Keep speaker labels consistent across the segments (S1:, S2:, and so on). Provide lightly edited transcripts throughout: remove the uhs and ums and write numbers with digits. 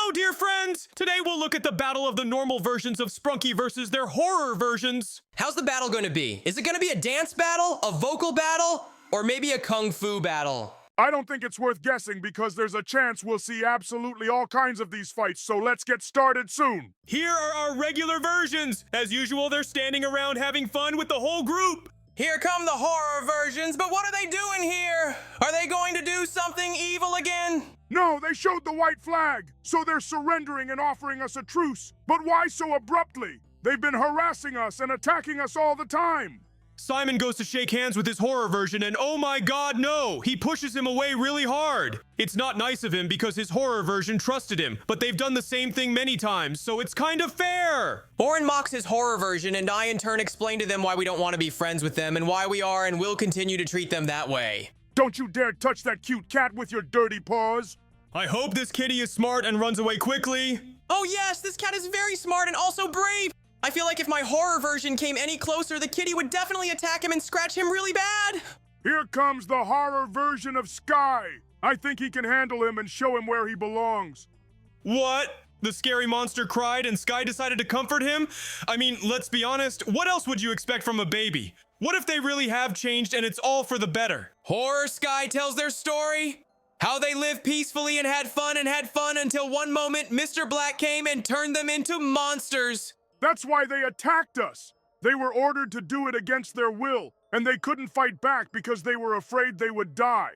S1: Hello, dear friends! Today we'll look at the battle of the normal versions of Sprunki versus their horror versions.
S2: How's the battle going to be? Is it going to be a dance battle, a vocal battle, or maybe a kung fu battle?
S3: I don't think it's worth guessing because there's a chance we'll see absolutely all kinds of these fights, so let's get started soon.
S1: Here are our regular versions. As usual, they're standing around having fun with the whole group.
S2: Here come the horror versions, but what are they doing here? Are they going to do something evil again?
S3: No, they showed the white flag, so they're surrendering and offering us a truce. But why so abruptly? They've been harassing us and attacking us all the time.
S1: Simon goes to shake hands with his horror version and oh my god, no! He pushes him away really hard. It's not nice of him because his horror version trusted him, but they've done the same thing many times, so it's kind of fair.
S2: Oren mocks his horror version and I in turn explain to them why we don't want to be friends with them and why we are and will continue to treat them that way.
S3: Don't you dare touch that cute cat with your dirty paws.
S1: I hope this kitty is smart and runs away quickly.
S2: Oh yes, this cat is very smart and also brave. I feel like if my horror version came any closer, the kitty would definitely attack him and scratch him really bad.
S3: Here comes the horror version of Sky. I think he can handle him and show him where he belongs.
S1: What? The scary monster cried and Sky decided to comfort him? I mean, let's be honest, what else would you expect from a baby? What if they really have changed and it's all for the better?
S2: Horror Sky tells their story. How they lived peacefully and had fun until one moment Mr. Black came and turned them into monsters.
S3: That's why they attacked us. They were ordered to do it against their will, and they couldn't fight back because they were afraid they would die.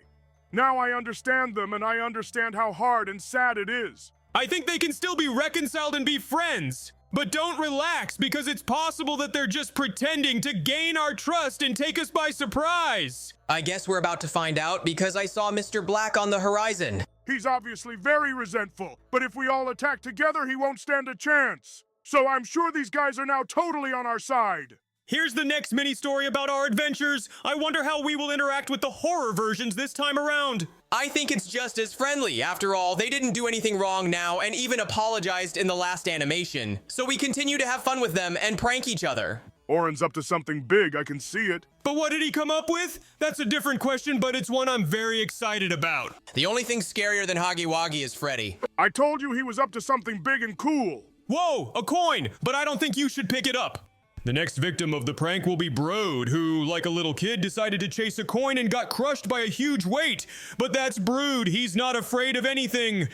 S3: Now I understand them, and I understand how hard and sad it is.
S1: I think they can still be reconciled and be friends. But don't relax, because it's possible that they're just pretending to gain our trust and take us by surprise.
S2: I guess we're about to find out because I saw Mr. Black on the horizon.
S3: He's obviously very resentful, but if we all attack together, he won't stand a chance. So I'm sure these guys are now totally on our side.
S1: Here's the next mini-story about our adventures. I wonder how we will interact with the horror versions this time around.
S2: I think it's just as friendly. After all, they didn't do anything wrong now and even apologized in the last animation. So we continue to have fun with them and prank each other.
S3: Oren's up to something big, I can see it.
S1: But what did he come up with? That's a different question, but it's one I'm very excited about.
S2: The only thing scarier than Huggy Wuggy is Freddy.
S3: I told you he was up to something big and cool.
S1: Whoa, a coin, but I don't think you should pick it up. The next victim of the prank will be Broad, who, like a little kid, decided to chase a coin and got crushed by a huge weight. But that's Brood, he's not afraid of anything.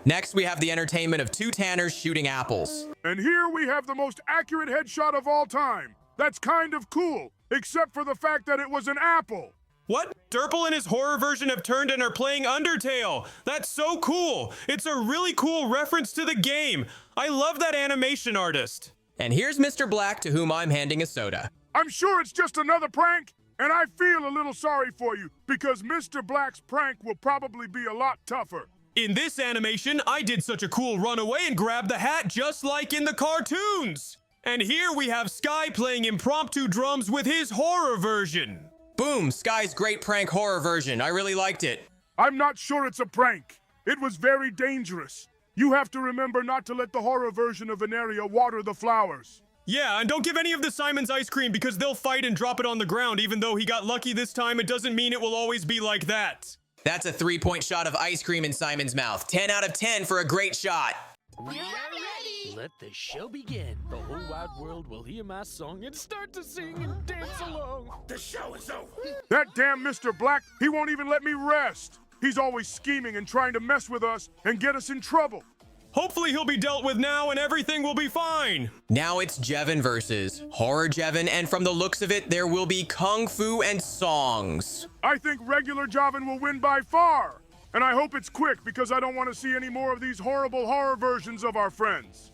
S2: Next, we have the entertainment of two tanners shooting apples.
S3: And here we have the most accurate headshot of all time. That's kind of cool, except for the fact that it was an apple.
S1: What? Durple and his horror version have turned and are playing Undertale. That's so cool. It's a really cool reference to the game. I love that animation artist.
S2: And here's Mr. Black, to whom I'm handing a soda.
S3: I'm sure it's just another prank, and I feel a little sorry for you because Mr. Black's prank will probably be a lot tougher.
S1: In this animation, I did such a cool runaway and grabbed the hat just like in the cartoons. And here we have Sky playing impromptu drums with his horror version.
S2: Boom, Sky's great prank horror version. I really liked it.
S3: I'm not sure it's a prank. It was very dangerous. You have to remember not to let the horror version of an area water the flowers.
S1: Yeah, and don't give any of the Simon's ice cream because they'll fight and drop it on the ground. Even though he got lucky this time, it doesn't mean it will always be like that.
S2: That's a 3-point shot of ice cream in Simon's mouth. 10 out of 10 for a great shot.
S4: We are ready! Let the show begin. The whole wide world will hear my song and start to sing and dance along. The show is over.
S3: That damn Mr. Black, he won't even let me rest. He's always scheming and trying to mess with us and get us in trouble.
S1: Hopefully he'll be dealt with now and everything will be fine.
S2: Now it's Jevin versus Horror Jevin, and from the looks of it, there will be kung fu and songs.
S3: I think regular Javin will win by far. And I hope it's quick because I don't want to see any more of these horrible horror versions of our friends.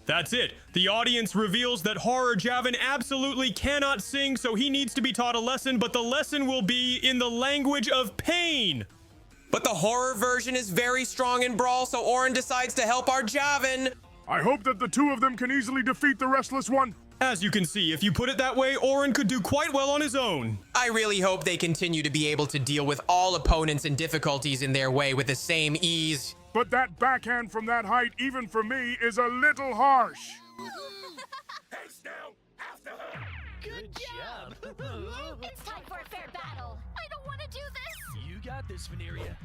S1: That's it. The audience reveals that Horror Javin absolutely cannot sing, so he needs to be taught a lesson, but the lesson will be in the language of pain.
S2: But the horror version is very strong in Brawl, so Oren decides to help our Javin.
S3: I hope that the two of them can easily defeat the restless one.
S1: As you can see, if you put it that way, Oren could do quite well on his own.
S2: I really hope they continue to be able to deal with all opponents and difficulties in their way with the same ease.
S3: But that backhand from that height, even for me, is a little harsh.
S4: Hands down, after her. Good job.
S5: It's time for a fair battle. I don't want to do this.
S4: You got this, Veneria.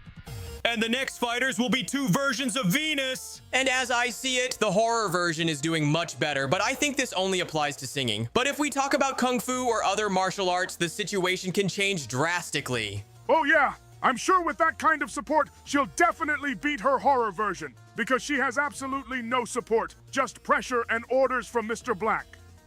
S1: And the next fighters will be two versions of Venus.
S2: And as I see it, the horror version is doing much better, but I think this only applies to singing. But if we talk about kung fu or other martial arts, the situation can change drastically.
S3: Oh yeah, I'm sure with that kind of support, she'll definitely beat her horror version, because she has absolutely no support, just pressure and orders from Mr. Black.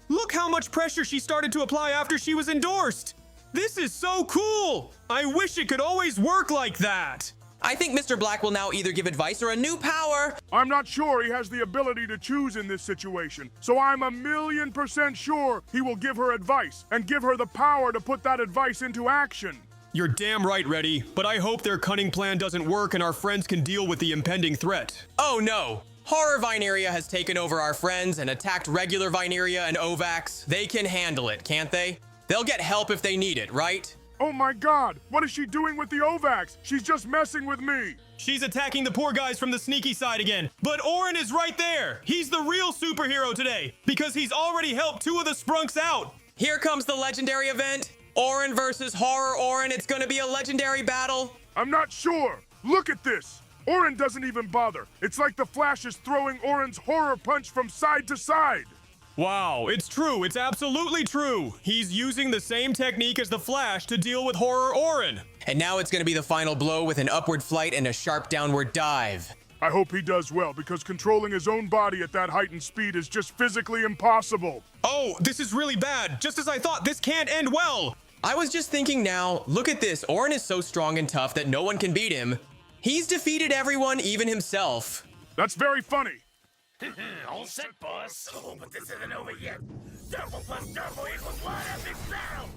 S1: Look how much pressure she started to apply after she was endorsed. This is so cool. I wish it could always work like that.
S2: I think Mr. Black will now either give advice or a new power.
S3: I'm not sure he has the ability to choose in this situation, so I'm 1,000,000% sure he will give her advice and give her the power to put that advice into action.
S1: You're damn right, Reddy, but I hope their cunning plan doesn't work and our friends can deal with the impending threat.
S2: Oh no! Horror Vineria has taken over our friends and attacked regular Vineria and Ovax. They can handle it, can't they? They'll get help if they need it, right?
S3: Oh my god, what is she doing with the Ovax? She's just messing with me.
S1: She's attacking the poor guys from the sneaky side again. But Orin is right there. He's the real superhero today because he's already helped two of the Sprunks out.
S2: Here comes the legendary event. Orin versus Horror Orin. It's gonna be a legendary battle.
S3: I'm not sure. Look at this. Orin doesn't even bother. It's like the Flash is throwing Orin's horror punch from side to side.
S1: Wow, it's true. It's absolutely true. He's using the same technique as the Flash to deal with Horror Orin.
S2: And now it's gonna be the final blow with an upward flight and a sharp downward dive.
S3: I hope he does well, because controlling his own body at that heightened speed is just physically impossible.
S1: Oh, this is really bad. Just as I thought, this can't end well.
S2: I was just thinking now, look at this. Orin is so strong and tough that no one can beat him. He's defeated everyone, even himself.
S3: That's very funny.
S4: All set, boss. Oh, but this isn't over yet. Double plus double equals one epic battle.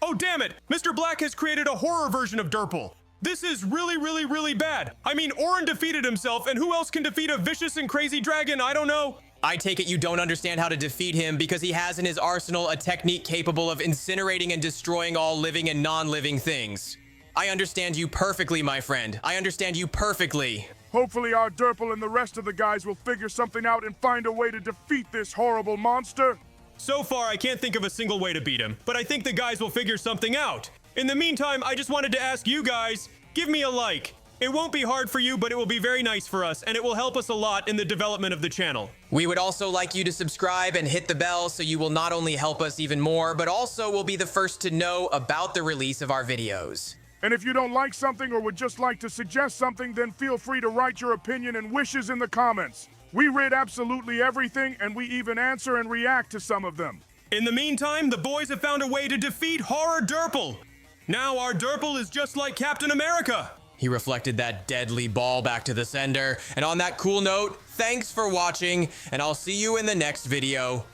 S1: Oh, damn it. Mr. Black has created a horror version of Derpal. This is really bad. I mean, Orin defeated himself, and who else can defeat a vicious and crazy dragon? I don't know.
S2: I take it you don't understand how to defeat him because he has in his arsenal a technique capable of incinerating and destroying all living and non-living things. I understand you perfectly, my friend. I understand you perfectly.
S3: Hopefully our Derpal and the rest of the guys will figure something out and find a way to defeat this horrible monster.
S1: So far, I can't think of a single way to beat him, but I think the guys will figure something out. In the meantime, I just wanted to ask you guys, give me a like. It won't be hard for you, but it will be very nice for us, and it will help us a lot in the development of the channel.
S2: We would also like you to subscribe and hit the bell so you will not only help us even more, but also will be the first to know about the release of our videos.
S3: And if you don't like something or would just like to suggest something, then feel free to write your opinion and wishes in the comments. We read absolutely everything, and we even answer and react to some of them.
S1: In the meantime, the boys have found a way to defeat Horror Derpal. Now our Derpal is just like Captain America.
S2: He reflected that deadly ball back to the sender. And on that cool note, thanks for watching, and I'll see you in the next video.